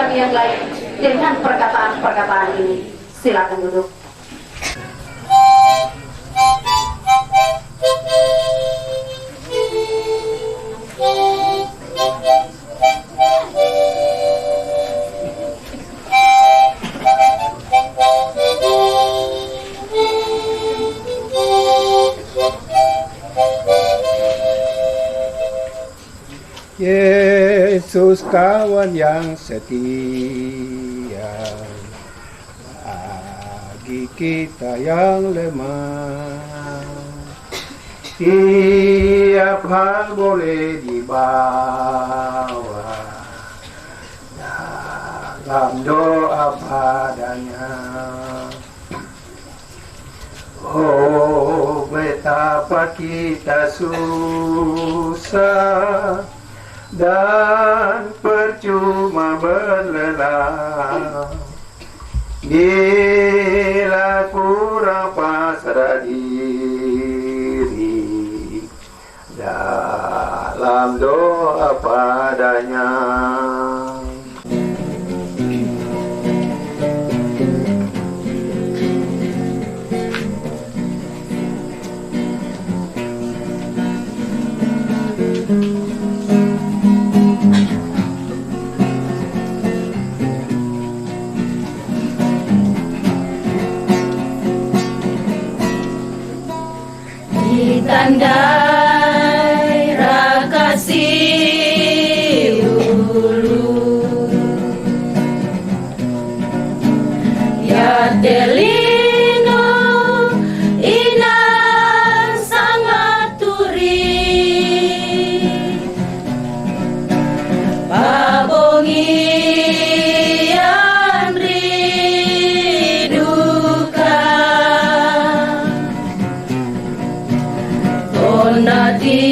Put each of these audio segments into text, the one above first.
kami yang lain dengan perkataan-perkataan ini. Silakan duduk. Yesus kawan yang setia bagi kita yang lemah, tiap hal boleh dibawa dalam doa padanya. Oh, betapa kita susah dan percuma berlelah bila kurang pasrah diri dalam doa padanya. Tandai rakasih ulu ya telino inan sangat turi pabongian riduka Nadi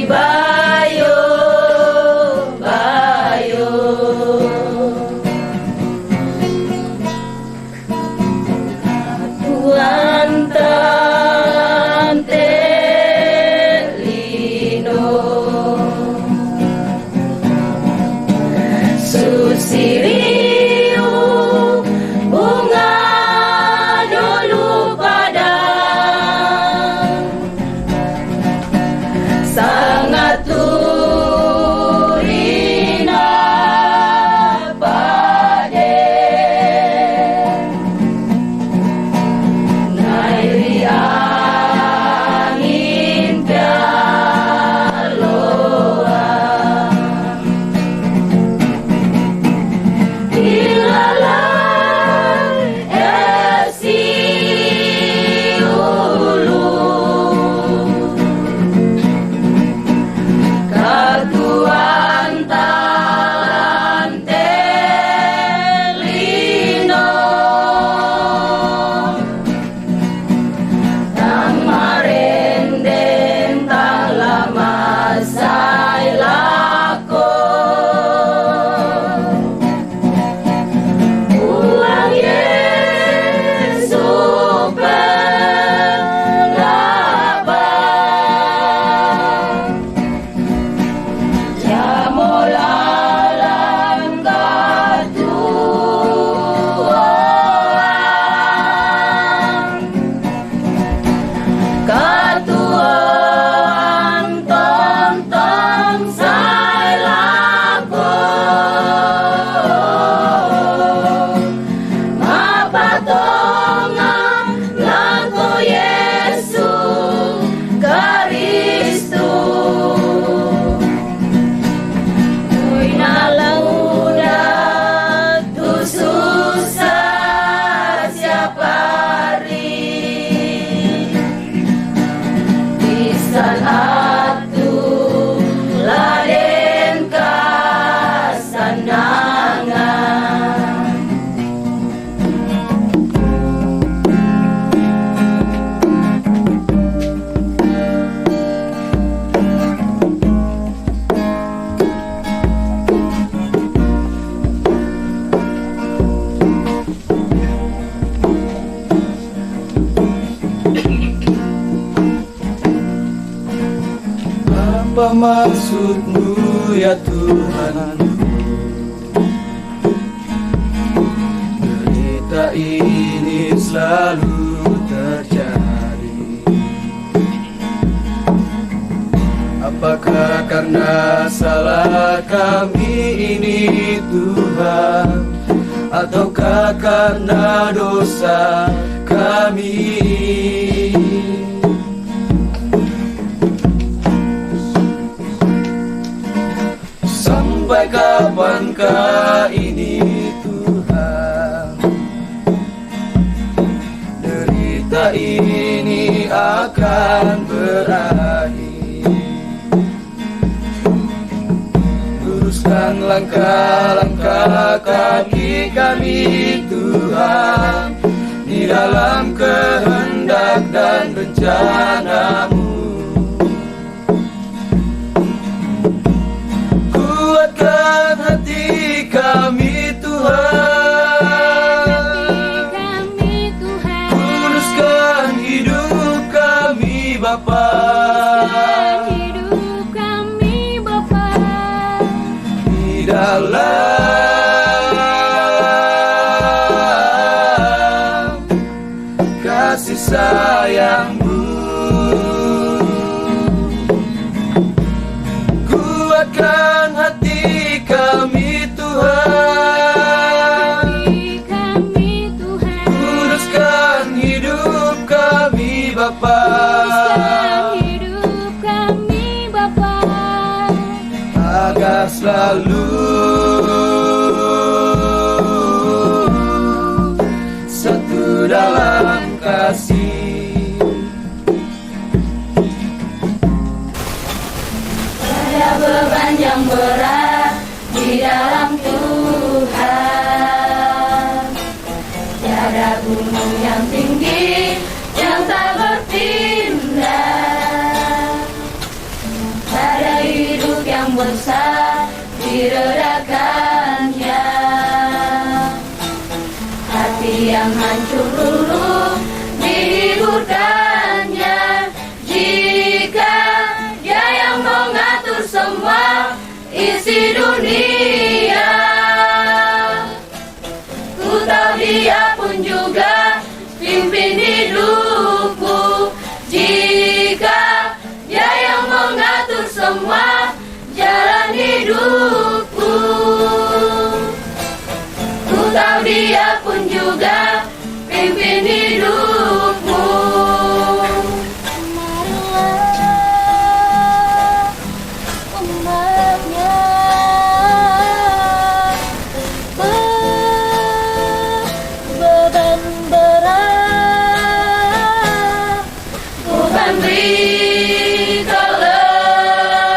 bayo bayo Tuhan tante lino susiriu bunga dulu padang sangat turina pade nairi angin pialoa ilalai esi ulu Katuan tante lino tang marenden tang lama say lako uang Yesu pelabang Jamolalan katuan tontong say lago mapatongan lago Yesu Kristus Uy nalauna tu susah siapa hari Pisan atu laden kasanangan Apa maksudmu ya Tuhan? karena salah kami ini Tuhan, ataukah karena dosa kami? Sampai kapankah ini Tuhan, derita ini akan berakhir? Luruskan langkah-langkah kaki kami Tuhan, di dalam kehendak dan rencana-Mu. Kuatkan hati kami Tuhan, kuduskan hidup kami Bapa, di dalam kasih sayang-Mu. Kuatkan hati kami Tuhan, kuduskan hidup kami Bapa, agar selalu satu dalam kasih. Ada beban yang berat di dalam Tuhan, tiada gunung yang tinggi yang tak berpindah. Ada hidup yang besar diredakannya, hati yang hancur luluh dihiburkannya. Jika Dia yang mengatur semua isi dunia, ku tahu Dia pun juga pimpin hidupku. Jika Dia yang mengatur semua jalan hidupku, ku tahu Dia pun juga pimpin hidupmu. Marilah umatnya beban berat, bukan beri kelegaan.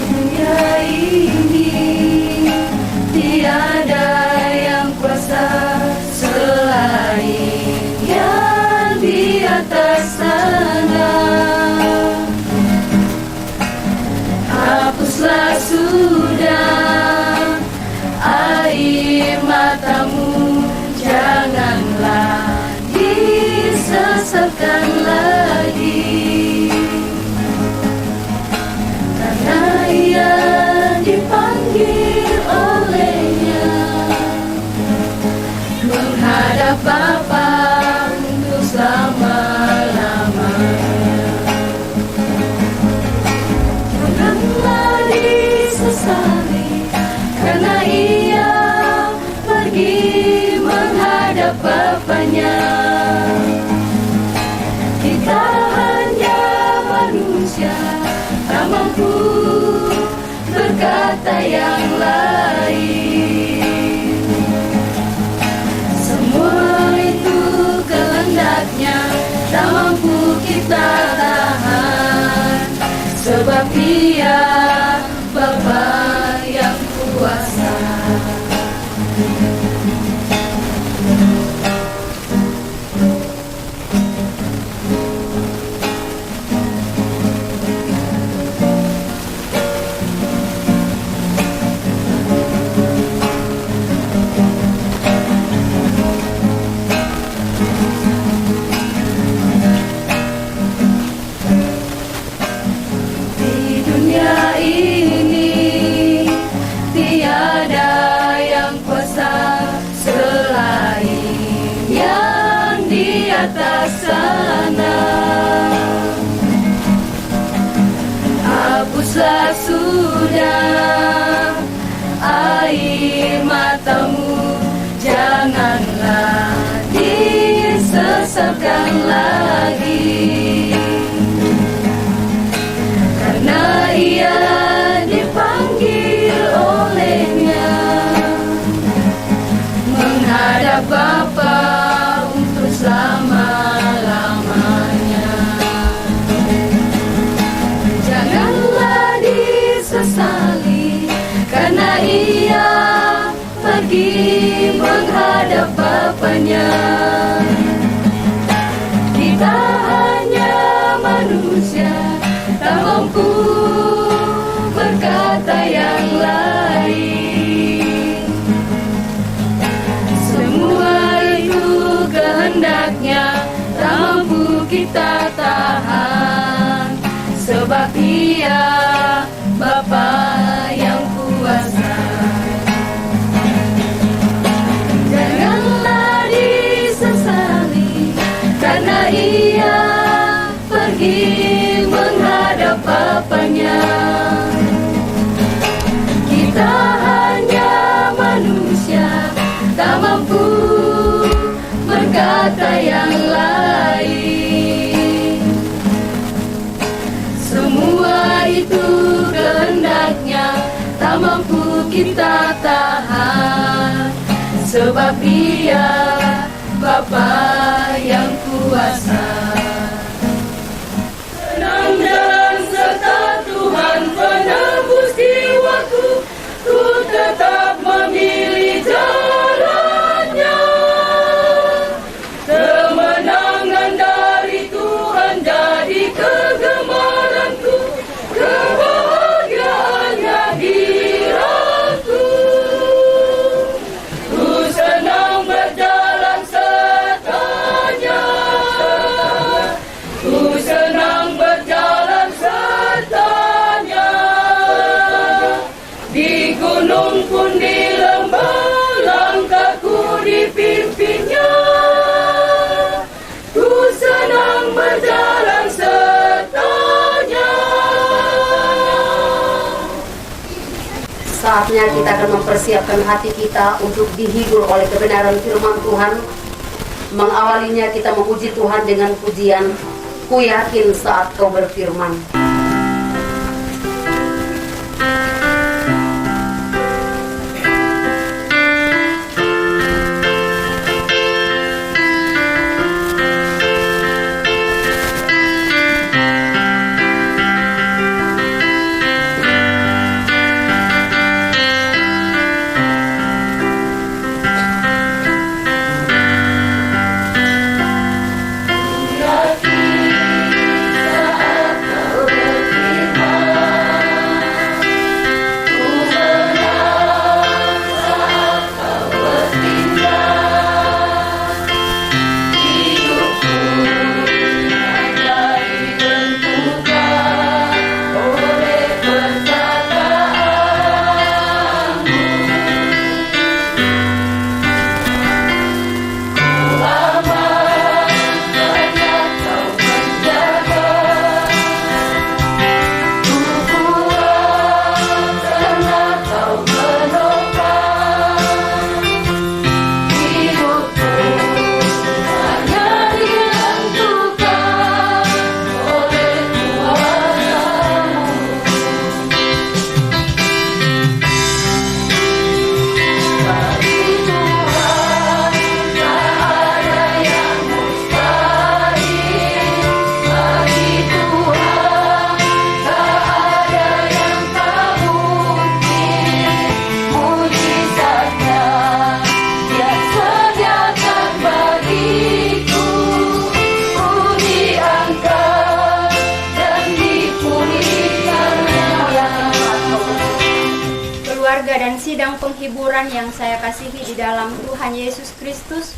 Dunia ini tiada yang kuasa selain yang di atas sana. Hapuslah sudah air matamu, janganlah disesatkan lagi, karena Ia dipanggil olehnya menghadap Bapa untuk selama-lamanya. Janganlah disesali, karena Ia pergi menghadap Bapanya. Kita hanya manusia, tak mampu berkata yang lain. Semua itu kehendak-Nya, tak mampu kita tahan, sebab Dia Bapa yang kuasa. pergi menghadap Bapanya. Kita hanya manusia, tak mampu berkata yang lain. Semua itu kehendaknya, tak mampu kita tahan, sebab Dia Bapa yang kuasa. Janganlah disesali, karena Ia pergi menghadap Bapanya. Kita hanya manusia, tak mampu berkata yang lain. Semua itu kehendaknya, tak mampu kita tahan, sebab Dia Bapa yang kuasa. Senang dan serta Tuhan penebus jiwaku, ku tetap memilih jalannya. Kemenangan dari Tuhan jadi kegemaranku, kebahagiaannya diraku. Ku senang berjalan sertanya, ku senang berjalan sertanya. Di gunung pun di lembah, langkahku dipimpinnya. Ku senang berjalan sertanya. Saatnya kita akan mempersiapkan hati kita untuk dihibur oleh kebenaran firman Tuhan. Mengawalinya kita memuji Tuhan dengan pujian, ku yakin saat kau berfirman. Dan sidang penghiburan yang saya kasihi di dalam Tuhan Yesus Kristus,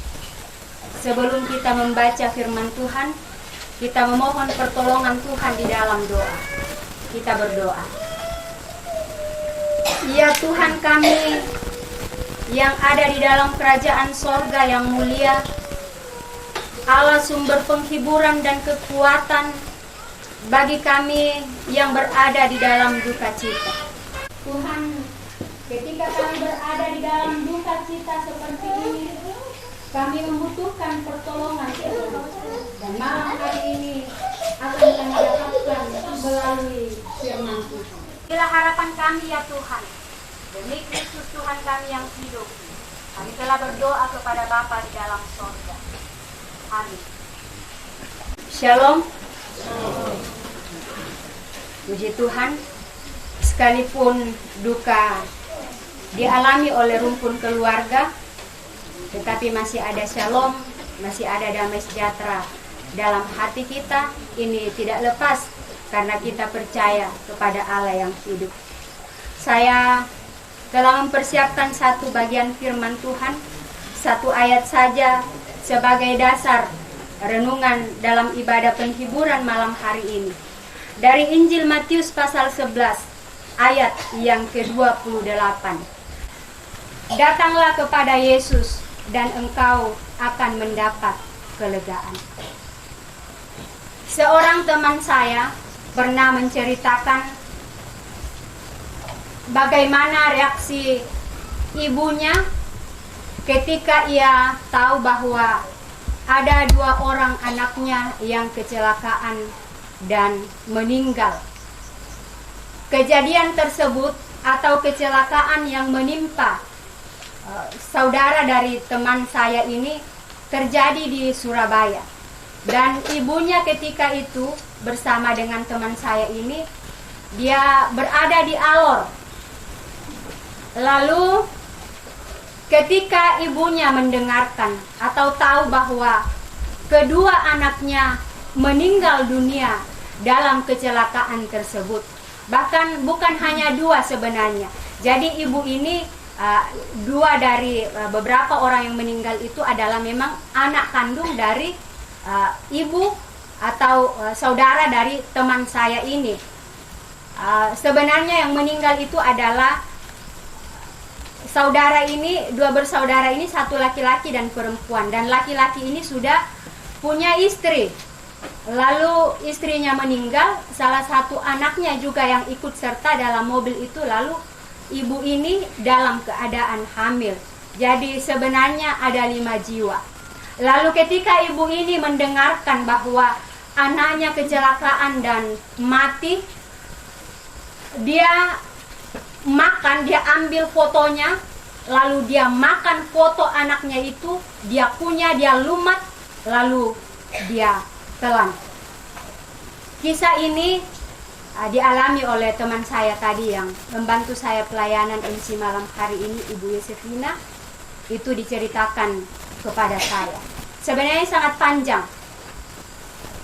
sebelum kita membaca firman Tuhan, kita memohon pertolongan Tuhan di dalam doa. Kita berdoa. Ya Tuhan kami yang ada di dalam kerajaan sorga yang mulia, Allah sumber penghiburan dan kekuatan bagi kami yang berada di dalam duka cita. Tuhan, ketika kami berada di dalam duka cita seperti ini, kami membutuhkan pertolongan Tuhan. Dan malam hari ini akan kami dapatkan melalui firman Tuhan. Inilah harapan kami ya Tuhan. Demi Kristus Tuhan kami yang hidup, kami telah berdoa kepada Bapa di dalam sorga. Amin. Shalom. Puji Tuhan, sekalipun duka dialami oleh rumpun keluarga, tetapi masih ada shalom, masih ada damai sejahtera dalam hati kita. Ini tidak lepas karena kita percaya kepada Allah yang hidup. Saya telah mempersiapkan satu bagian firman Tuhan, satu ayat saja sebagai dasar renungan dalam ibadah penghiburan malam hari ini. Dari Injil Matius pasal 11 ayat yang ke-28. Datanglah kepada Yesus dan engkau akan mendapat kelegaan. Seorang teman saya pernah menceritakan bagaimana reaksi ibunya ketika ia tahu bahwa ada 2 orang anaknya yang kecelakaan dan meninggal. Kejadian tersebut atau kecelakaan yang menimpa saudara dari teman saya ini terjadi di Surabaya. Dan ibunya ketika itu bersama dengan teman saya ini, dia berada di Alor. Lalu ketika ibunya mendengarkan atau tahu bahwa kedua anaknya meninggal dunia dalam kecelakaan tersebut, bahkan bukan hanya 2 sebenarnya. Jadi ibu ini 2 dari beberapa orang yang meninggal itu adalah memang anak kandung dari ibu atau saudara dari teman saya ini. Sebenarnya yang meninggal itu adalah saudara ini, 2 bersaudara ini, satu laki-laki dan perempuan. Dan laki-laki ini sudah punya istri. Lalu istrinya meninggal, salah satu anaknya juga yang ikut serta dalam mobil itu. Lalu ibu ini dalam keadaan hamil. Jadi sebenarnya ada 5 jiwa. Lalu ketika ibu ini mendengarkan bahwa anaknya kecelakaan dan mati, dia ambil fotonya, lalu dia makan foto anaknya itu, dia kunyah, dia lumat, lalu dia telan. Kisah ini dialami oleh teman saya tadi yang membantu saya pelayanan MC malam hari ini, Ibu Yosefina. Itu diceritakan kepada saya. Sebenarnya sangat panjang,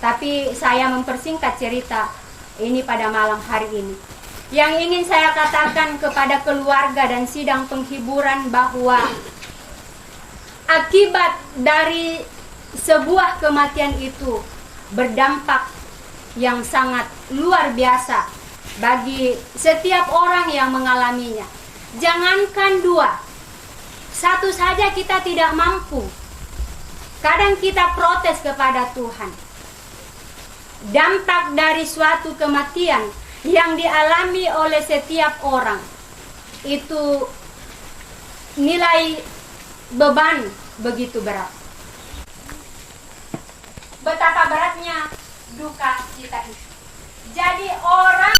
tapi saya mempersingkat cerita ini pada malam hari ini. Yang ingin saya katakan kepada keluarga dan sidang penghiburan bahwa akibat dari sebuah kematian itu berdampak yang sangat luar biasa bagi setiap orang yang mengalaminya. Jangankan 2, 1 saja kita tidak mampu. Kadang kita protes kepada Tuhan. Dampak dari suatu kematian yang dialami oleh setiap orang itu nilai beban begitu berat. Betapa beratnya duka cita itu. Jadi orang